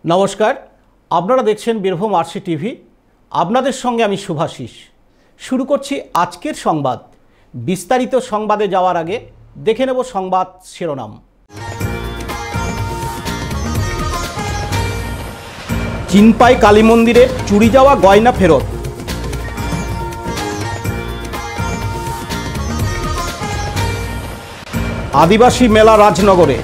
नमस्कार, আপনারা দেখছেন বীরভূম আরসি টিভি। আপনাদের সঙ্গে আমি শুভাশিস। শুরু করছি আজকের সংবাদ। বিস্তারিত সংবাদে যাওয়ার আগে দেখে নেব সংবাদ শিরোনাম। চিনপাই কালী মন্দিরে চুরি যাওয়া গয়না ফেরত। আদিবাসী মেলা রাজনগরে।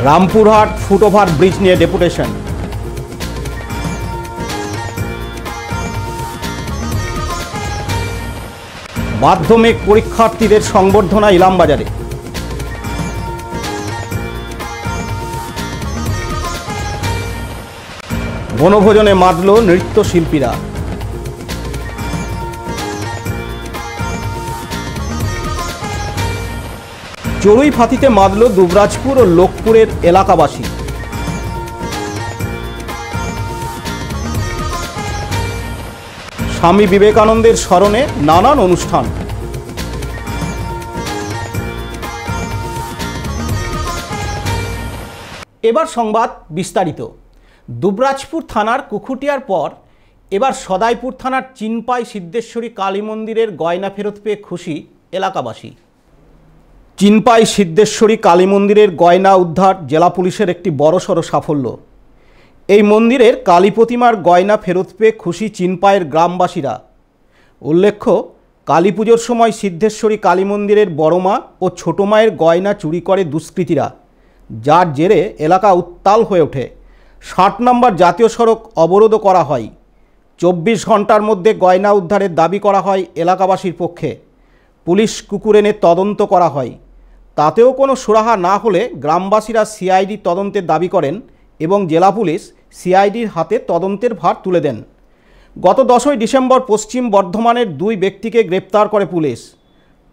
রামপুরহাট ফুটওভার ব্রিজ নিয়ে ডেপুটেশন। মাধ্যমিক পরীক্ষার্থীদের সংবর্ধনা ইলামবাজারে। বনভোজনে মাতল নৃত্যশিল্পীরা। চড়ুই ফাঁতিতে মাতল দুবরাজপুর ও লোকপুরের এলাকাবাসী। স্বামী বিবেকানন্দের স্মরণে নানান অনুষ্ঠান। এবার সংবাদ বিস্তারিত। দুবরাজপুর থানার কুকুটিয়ার পর এবার সদাইপুর থানার চিনপাই সিদ্ধেশ্বরী কালী মন্দিরের গয়না ফেরত পেয়ে খুশি এলাকাবাসী। চিনপাই সিদ্ধেশ্বরী কালী মন্দিরের গয়না উদ্ধার জেলা পুলিশের একটি বড়সড় সাফল্য। এই মন্দিরের কালী প্রতিমার গয়না ফেরত পেয়ে খুশি চিনপাইয়ের গ্রামবাসীরা। উল্লেখ্য, কালী পুজোর সময় সিদ্ধেশ্বরী কালী মন্দিরের বড় মা ও ছোট মায়ের গয়না চুরি করে দুষ্কৃতীরা, যার জেরে এলাকা উত্তাল হয়ে ওঠে। 60 নম্বর জাতীয় সড়ক অবরোধ করা হয়। 24 ঘন্টার মধ্যে গয়না উদ্ধারের দাবি করা হয় এলাকাবাসীর পক্ষে। পুলিশ কুকুর এনে তদন্ত করা হয়। তাতেও কোনো সুরাহা না হলে গ্রামবাসীরা সিআইডি তদন্তের দাবি করেন এবং জেলা পুলিশ সিআইডির হাতে তদন্তের ভার তুলে দেন। গত 10ই ডিসেম্বর পশ্চিম বর্ধমানের 2 ব্যক্তিকে গ্রেপ্তার করে পুলিশ।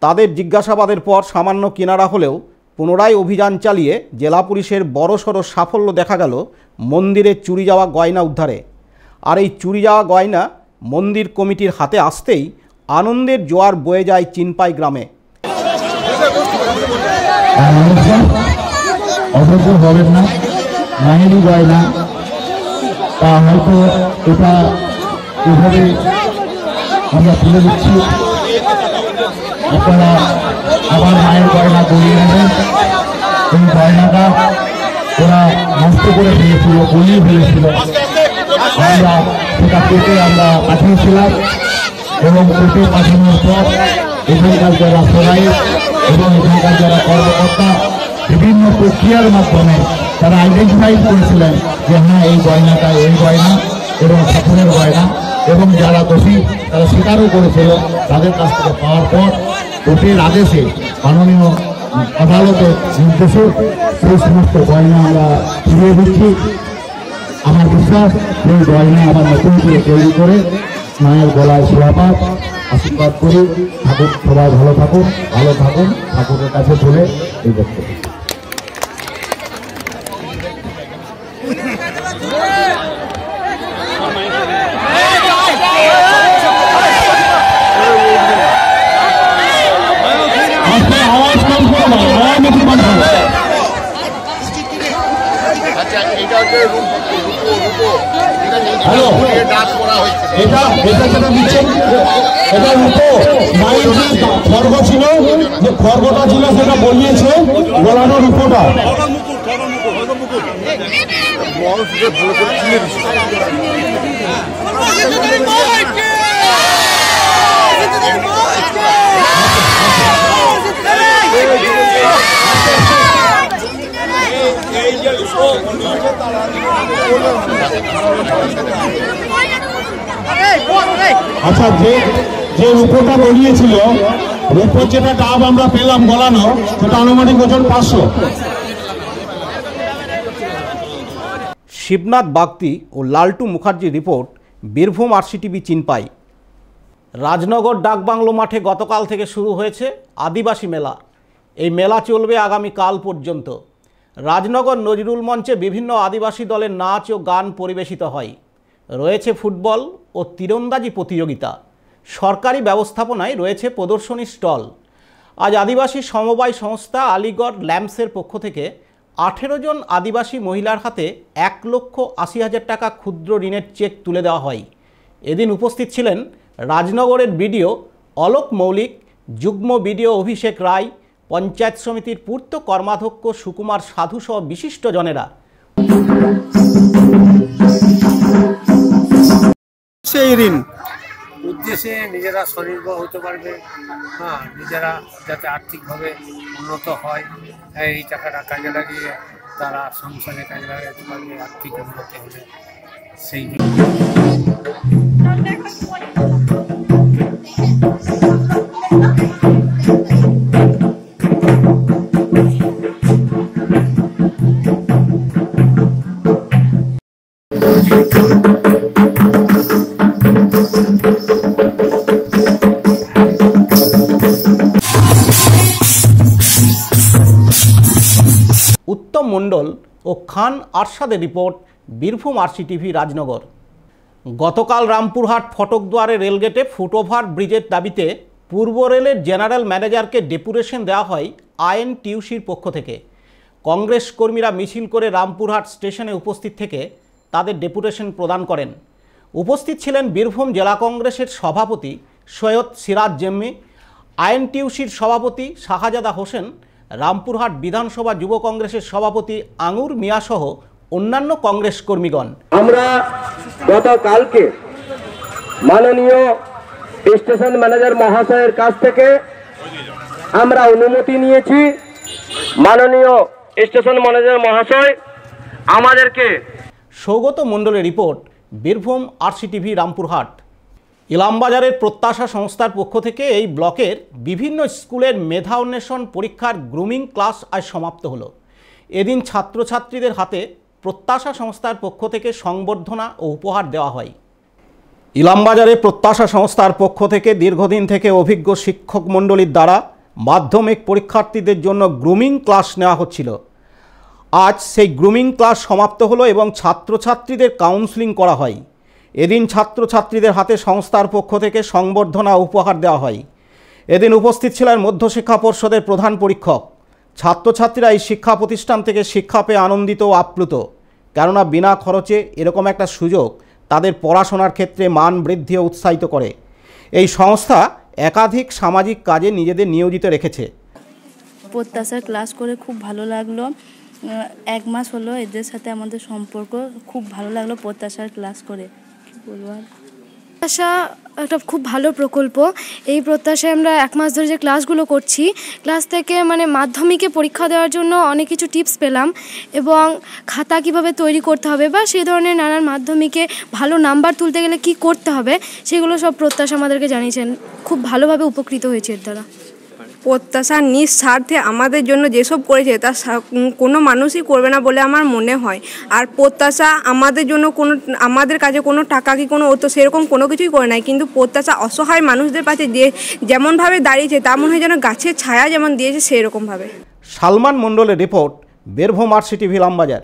তাদের জিজ্ঞাসাবাদের পর সামান্য কিনারা হলেও পুনরায় অভিযান চালিয়ে জেলা পুলিশের বড়সড় সাফল্য দেখা গেল মন্দিরে চুরি যাওয়া গয়না উদ্ধারে। আর এই চুরি যাওয়া গয়না মন্দির কমিটির হাতে আসতেই আনন্দের জোয়ার বয়ে যায় চিনপাই গ্রামে। অবশ্য হবেন না, মাহিনী গয়না তা হয়তো এটা এভাবে আমরা তুলে দিচ্ছি। আপনারা আবার মায়ের গয়না গড়িয়ে নেবেন। এই গয়নাটা ওরা নষ্ট করে ফেলেছিল, গলিয়ে ফেলেছিল। আমরা সেটা কেটে আমরা পাঠিয়েছিলাম এবং কেটে পাঠানোর পর এখানকার যারা সবাই এবং এখানকার যারা কর্মকর্তা বিভিন্ন প্রক্রিয়ার মাধ্যমে তারা আইডেন্টিফাই করেছিলেন যে হ্যাঁ এই গয়নাটা এই গয়না এবং ঠাকুরের গয়না, এবং যারা দোষী তারা স্বীকারও করেছিল। তাদের কাছ থেকে পাওয়ার পর কোর্টের আদেশে মাননীয় আদালতের নির্দেশে সেই সমস্ত গয়না আমরা ফিরিয়ে দিচ্ছি। আমার বিশ্বাস সেই গয়না আবার নতুন করে তৈরি করে মায়ের গলায় সোহাপাত আশীর্বাদ করি। ঠাকুর সবাই ভালো থাকুন, ঠাকুরের কাছে চলে এই বক্তব্য। এটা রূপো মায়ের যে খর্গ ছিল, যে খর্গটা ছিল সেটা বলিয়েছে গলানোর রূপটা। আচ্ছা, যে রূপটা বলিয়েছিল, রূপোর যেটা ডাব আমরা পেলাম গলানো, সেটা আনুমানিক ওজন 500। শিবনাথ বাগদি ও লালটু মুখার্জির report, Birbhum R C TV Chinpai. Rajnagar ডাকবাংলো মাঠে গতকাল থেকে শুরু হয়েছে আদিবাসী মেলা। এই মেলা চলবে আগামী কাল পর্যন্ত। রাজনগর নজরুল মঞ্চে বিভিন্ন আদিবাসী দলের নাচ ও গান পরিবেশিত হয়। রয়েছে ফুটবল ও তীরন্দাজি প্রতিযোগিতা। সরকারি ব্যবস্থাপনায় রয়েছে প্রদর্শনী স্টল। আজ আদিবাসী সমবায় সংস্থা আলিগড় ল্যাম্পসের পক্ষ থেকে 18 জন আদিবাসী মহিলার হাতে 1,80,000 টাকা ক্ষুদ্র ঋণের চেক তুলে দেওয়া হয়। এদিন উপস্থিত ছিলেন রাজনগরের বিডিও অলোক মৌলিক, যুগ্ম বিডিও অভিষেক রায়, পঞ্চায়েত সমিতির পূর্ত কর্মাধ্যক্ষ সুকুমার সাধু সহ বিশিষ্টজনেরা। সেই ঋণ উদ্দেশ্যে নিজেরা স্বনির্ভর হতে পারবে, নিজেরা যাতে আর্থিকভাবে উন্নত হয়, এই টাকাটা কাজে লাগিয়ে তারা সংসারে কাজে লাগাতে পারবে, আর্থিক উন্নতি হবে সেই উত্তম মণ্ডল ও খান আরশাদের রিপোর্ট, বীরভূম RCTV রাজনগর। গতকাল রামপুরহাট ফটকদুয়ারে রেলগেটে ফুটওভার ব্রিজের দাবিতে পূর্ব রেলের জেনারেল ম্যানেজারকে ডেপুটেশন দেওয়া হয় INTUCর পক্ষ থেকে। কংগ্রেস কর্মীরা মিছিল করে রামপুরহাট স্টেশনে উপস্থিত থেকে তাদের ডেপুটেশন প্রদান করেন। উপস্থিত ছিলেন বীরভূম জেলা কংগ্রেসের সভাপতি সৈয়দ সিরাজ জেম্মি, INTUCর সভাপতি শাহজাদা হোসেন, রামপুরহাট বিধানসভা যুব কংগ্রেসের সভাপতি আঙুর মিয়া সহ অন্যান্য কংগ্রেস কর্মীগণ। আমরা গতকালকে মাননীয় স্টেশন ম্যানেজার মহাশয়ের কাছ থেকে আমরা অনুমতি নিয়েছি। মাননীয় স্টেশন ম্যানেজার মহাশয় আমাদেরকে। সৌগত মণ্ডলের রিপোর্ট, বীরভূম RCTV রামপুরহাট। ইলামবাজারের প্রত্যাশা সংস্থার পক্ষ থেকে এই ব্লকের বিভিন্ন স্কুলের মেধা অন্বেষণ পরীক্ষার গ্রুমিং ক্লাস আজ সমাপ্ত হলো। এদিন ছাত্রছাত্রীদের হাতে প্রত্যাশা সংস্থার পক্ষ থেকে সংবর্ধনা ও উপহার দেওয়া হয়। ইলামবাজারে প্রত্যাশা সংস্থার পক্ষ থেকে দীর্ঘদিন থেকে অভিজ্ঞ শিক্ষক মণ্ডলীর দ্বারা মাধ্যমিক পরীক্ষার্থীদের জন্য গ্রুমিং ক্লাস নেওয়া হচ্ছিল। আজ সেই গ্রুমিং ক্লাস সমাপ্ত হলো এবং ছাত্রছাত্রীদের কাউন্সেলিং করা হয়। এদিন ছাত্রছাত্রীদের হাতে সংস্থার পক্ষ থেকে সংবর্ধনা উপহার দেওয়া হয়। এদিন উপস্থিত ছিলেন মধ্যশিক্ষা পর্ষদের প্রধান পরীক্ষক। ছাত্রছাত্রীরা এই শিক্ষা প্রতিষ্ঠান থেকে শিক্ষা পেয়ে আনন্দিত ও আপ্লুত, কেননা বিনা খরচে এরকম একটা সুযোগ তাদের পড়াশোনার ক্ষেত্রে মান বৃদ্ধি ও উৎসাহিত করে। এই সংস্থা একাধিক সামাজিক কাজে নিজেদের নিয়োজিত রেখেছে। প্রত্যাশার ক্লাস করে খুব ভালো লাগলো। 1 মাস হলো এদের সাথে আমাদের সম্পর্ক, খুব ভালো লাগলো প্রত্যাশার ক্লাস করে। কি বলবো আর, প্রত্যাশা একটা খুব ভালো প্রকল্প। এই প্রত্যাশায় আমরা 1 মাস ধরে যে ক্লাসগুলো করছি, ক্লাস থেকে মাধ্যমিকে পরীক্ষা দেওয়ার জন্য অনেক কিছু টিপস পেলাম এবং খাতা কিভাবে তৈরি করতে হবে বা সেই ধরনের নানান মাধ্যমিকে ভালো নাম্বার তুলতে গেলে কি করতে হবে সেগুলো সব প্রত্যাশা আমাদেরকে জানিয়েছেন। খুব ভালোভাবে উপকৃত হয়েছে এর দ্বারা। প্রত্যাশা নিঃস্বার্থে আমাদের জন্য যেসব করেছে তা কোনো মানুষই করবে না বলে আমার মনে হয়। আর প্রত্যাশা আমাদের জন্য আমাদের কাছে কোনো টাকা কি কোনো অর্থ সেরকম কোনো কিছুই করে নাই, কিন্তু প্রত্যাশা অসহায় মানুষদের পাশে যে যেমনভাবে দাঁড়িয়েছে তা মনে হয় যেন গাছের ছায়া যেমন দিয়েছে সেরকমভাবে। সালমান মণ্ডলের রিপোর্ট, বীরভূম RCTV রামবাজার।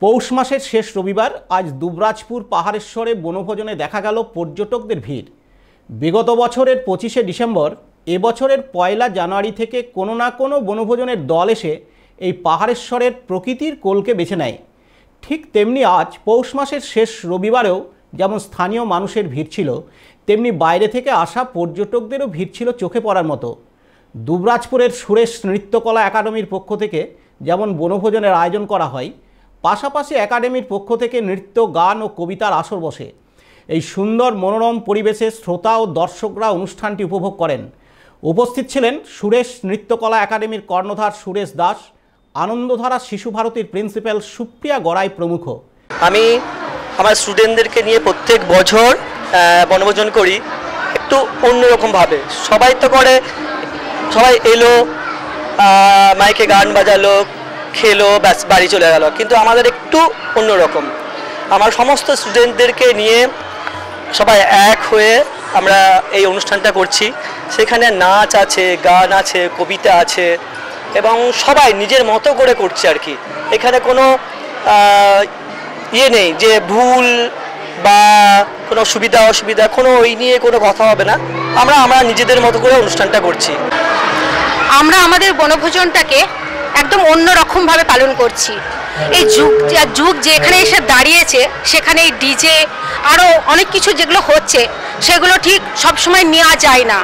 পৌষ মাসের শেষ রবিবার আজ দুবরাজপুর পাহাড়েশ্বরে বনভোজনে দেখা গেল পর্যটকদের ভিড়। বিগত বছরের 25শে ডিসেম্বর, এবছরের 1 জানুয়ারি থেকে কোনো না কোনো বনভোজনের দল এসে এই পাহাড়েশ্বরের প্রকৃতির কোলকে বেছে নেয়। ঠিক তেমনি আজ পৌষ মাসের শেষ রবিবারেও যেমন স্থানীয় মানুষের ভিড় ছিল, তেমনি বাইরে থেকে আসা পর্যটকদেরও ভিড় ছিল চোখে পড়ার মতো। দুবরাজপুরের সুরেশ নৃত্যকলা একাডেমির পক্ষ থেকে যেমন বনভোজনের আয়োজন করা হয়, পাশাপাশি একাডেমির পক্ষ থেকে নৃত্য, গান ও কবিতার আসর বসে। এই সুন্দর মনোরম পরিবেশে শ্রোতা ও দর্শকরা অনুষ্ঠানটি উপভোগ করেন। উপস্থিত ছিলেন সুরেশ নৃত্যকলা একাডেমির কর্ণধার সুরেশ দাস, আনন্দধারা শিশু ভারতীর প্রিন্সিপাল সুপ্রিয়া গড়াই প্রমুখ। আমি আমার স্টুডেন্টদেরকে নিয়ে প্রত্যেক বছর বনভোজন করি একটু অন্যরকমভাবে। সবাই তো করে, সবাই এলো, মাইকে গান বাজালো, খেলো, ব্যাস বাড়ি চলে গেল, কিন্তু আমাদের একটু অন্যরকম। আমার সমস্ত স্টুডেন্টদেরকে নিয়ে সবাই এক হয়ে আমরা এই অনুষ্ঠানটা করছি। সেখানে নাচ আছে, গান আছে, কবিতা আছে এবং সবাই নিজের মতো করে করছে আর কি। এখানে কোনো ইয়ে নেই যে ভুল বা কোনো সুবিধা অসুবিধা, কোনো ওই নিয়ে কোনো কথা হবে না। আমরা নিজেদের মতো করে অনুষ্ঠানটা করছি। আমরা আমাদের বনভোজনটাকে একদম অন্যরকমভাবে পালন করছি। এই যুগ যেখানে এসে দাঁড়িয়েছে সেখানে এই ডিজে আরও অনেক কিছু যেগুলো হচ্ছে সেগুলো ঠিক সবসময় নেওয়া যায় না।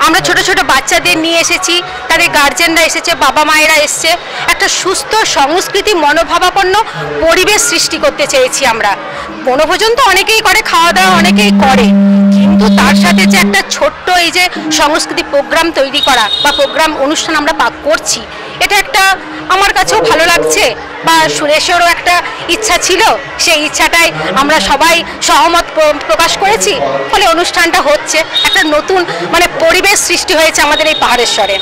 আমরা ছোট ছোট বাচ্চাদের নিয়ে এসেছি, তাদের গার্জেনরা এসেছে, বাবা মায়েরা এসছে, একটা সুস্থ সংস্কৃতি মনোভাবাপন্ন পরিবেশ সৃষ্টি করতে চেয়েছি আমরা। বনভোজন তো অনেকেই করে, খাওয়া দাওয়া অনেকেই করে, কিন্তু তার সাথে যে একটা ছোট্ট এই যে সংস্কৃতি প্রোগ্রাম তৈরি করা বা প্রোগ্রাম অনুষ্ঠান আমরা করছি, এটা একটা আমার কাছেও ভালো লাগছে, বা সুরেশেরও একটা ইচ্ছা ছিল, সেই ইচ্ছাটাই আমরা সবাই সহমত প্রকাশ করেছি, ফলে অনুষ্ঠানটা হচ্ছে। একটা নতুন মানে পরিবেশ সৃষ্টি হয়েছে আমাদের এই পাহাড়েশ্বরে।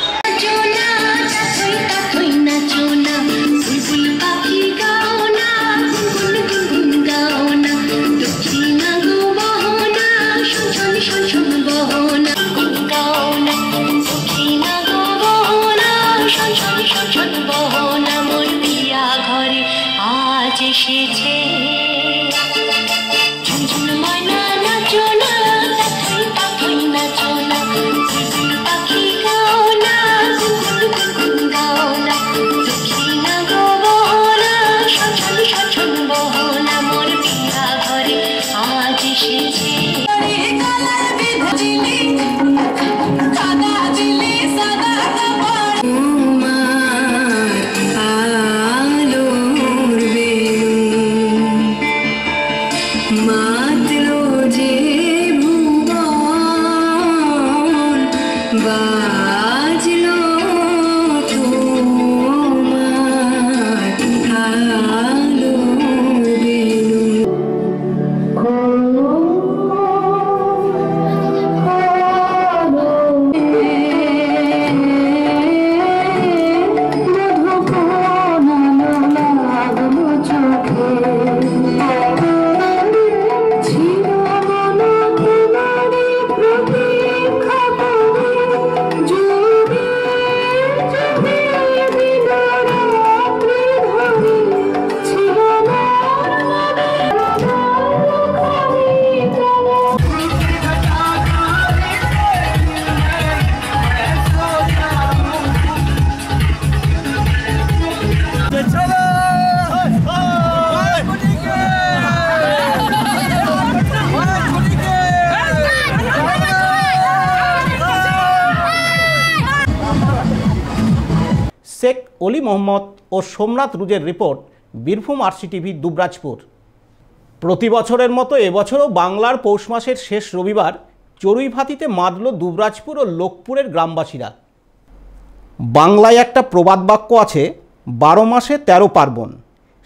শেখ অলি মোহাম্মদ ও সোমনাথ রুজের রিপোর্ট, বীরভূম RCTV দুবরাজপুর। প্রতি বছরের মতো এবছরও বাংলার পৌষ মাসের শেষ রবিবার চড়ুইভাতিতে মাতল দুবরাজপুর ও লোকপুরের গ্রামবাসীরা। বাংলায় একটা প্রবাদ বাক্য আছে, 12 মাসে 13 পার্বণ।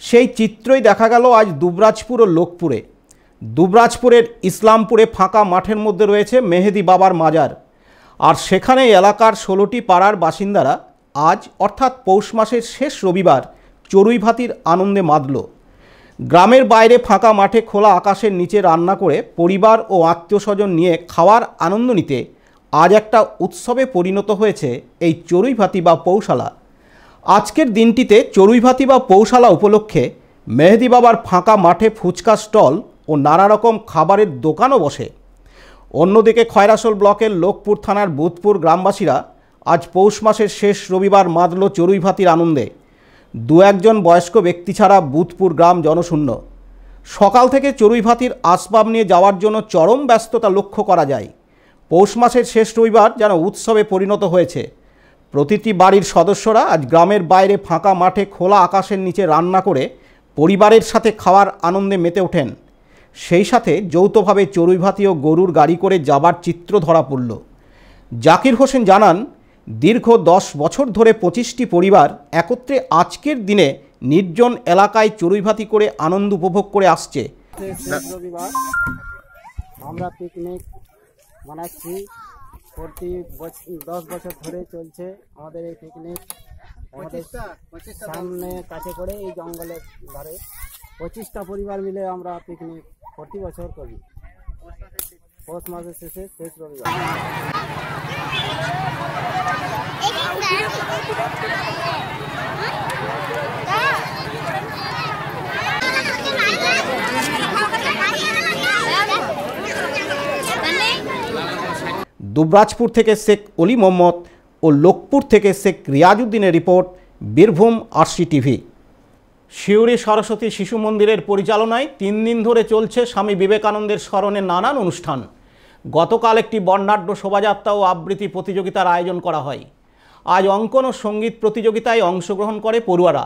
সেই চিত্রই দেখা গেল আজ দুবরাজপুর ও লোকপুরে। দুবরাজপুরের ইসলামপুরে ফাঁকা মাঠের মধ্যে রয়েছে মেহেদি বাবার মাজার, আর সেখানে এলাকার 16টি পাড়ার বাসিন্দারা আজ অর্থাৎ পৌষ মাসের শেষ রবিবার চড়ুইভাতির আনন্দে মাতল। গ্রামের বাইরে ফাঁকা মাঠে খোলা আকাশের নিচে রান্না করে পরিবার ও আত্মীয় স্বজন নিয়ে খাওয়ার আনন্দ নিতে আজ একটা উৎসবে পরিণত হয়েছে এই চড়ুইভাতি বা পৌষালা। আজকের দিনটিতে চড়ুইভাতি বা পৌষালা উপলক্ষে মেহেদি বাবার ফাঁকা মাঠে ফুচকা স্টল ও নানা রকম খাবারের দোকানও বসে। অন্যদিকে খয়রাসোল ব্লকের লোকপুর থানার বুধপুর গ্রামবাসীরা আজ পৌষ মাসের শেষ রবিবার মাতল চড়ুইভাতির আনন্দে। 2-1 বয়স্ক ব্যক্তি ছাড়া বুধপুর গ্রাম জনশূন্য। সকাল থেকে চড়ুইভাতির আসবাব নিয়ে যাওয়ার জন্য চরম ব্যস্ততা লক্ষ্য করা যায়। পৌষ মাসের শেষ রবিবার যেন উৎসবে পরিণত হয়েছে। প্রতিটি বাড়ির সদস্যরা আজ গ্রামের বাইরে ফাঁকা মাঠে খোলা আকাশের নিচে রান্না করে পরিবারের সাথে খাওয়ার আনন্দে মেতে ওঠেন। সেই সাথে যৌথভাবে চড়ুইভাতি ও গরুর গাড়ি করে যাবার চিত্র ধরা পড়ল। জাকির হোসেন জানান, দীর্ঘ 10 বছর ধরে 25টি পরিবার একত্রে আজকের দিনে নির্জন এলাকায় চড়ুইভাতি করে আনন্দ উপভোগ করে আসছে। রবিবার আমরা পিকনিক মানাচ্ছি, প্রতি 10 বছর ধরে চলছে আমাদের এই পিকনিক। আমাদের সামনে কাছে করে এই জঙ্গলের ধারে 25টা পরিবার মিলে আমরা পিকনিক প্রতি বছর করি পৌষ মাসের শেষ রবিবার। দুবরাজপুর থেকে শেখ অলি মোহাম্মদ, ও লোকপুর থেকে শেখ রিয়াজউদ্দিনের report, Birbhum R C TV. Suri Saraswati Shishu মন্দিরের পরিচালনায় 3 দিন ধরে চলছে স্বামী বিবেকানন্দের স্মরণে নানান অনুষ্ঠান। গতকাল একটি বর্ণাঢ্য শোভাযাত্রা ও আবৃত্তি প্রতিযোগিতার আয়োজন করা হয়। আজ অঙ্কন ও সঙ্গীত প্রতিযোগিতায় অংশগ্রহণ করে পড়ুয়ারা।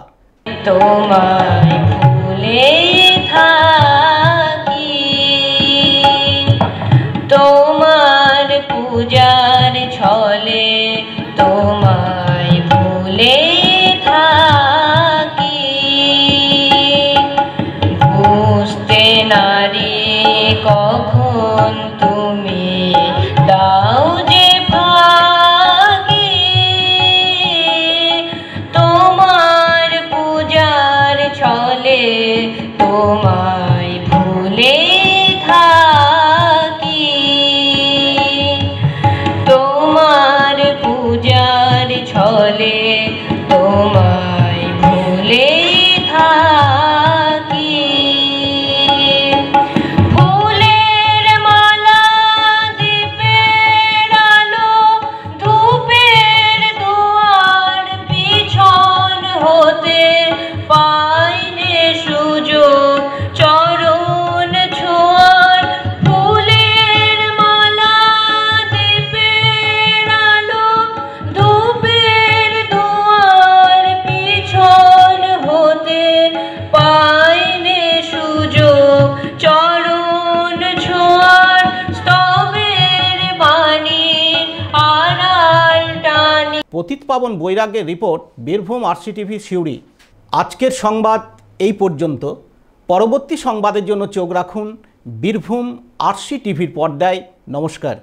তোমায় ভুলে থাকি, তোমার পূজার ছলে তোমায় ভুলে থাকি, বুঝতে নারি কখন তুমি দাও যে ভাগি, তোমার পূজার ছলে তোমায় ভুলে থাকি, তোমার পূজার ছলে তোমায় ভুলে থাকি। ফুলের মালা, দীপের আলো, ধূপের দুয়ার পিছন হতে পাইনে সুযোগ চরণ ছোঁয়ার। ফুলের মালা, দীপের আলো, ধূপের দুয়ার পিছন হতে পাইনে সুযোগ চরণ ছোঁয়ার। স্তবের বাণী আড়াল টানি। পতিত পাবন বৈরাগ্যের report, Birbhum R C TV Suri. আজকের সংবাদ এই পর্যন্ত। পরবর্তী সংবাদের জন্য চোখ রাখুন বীরভূম আরসি টিভির পর্দায়। নমস্কার।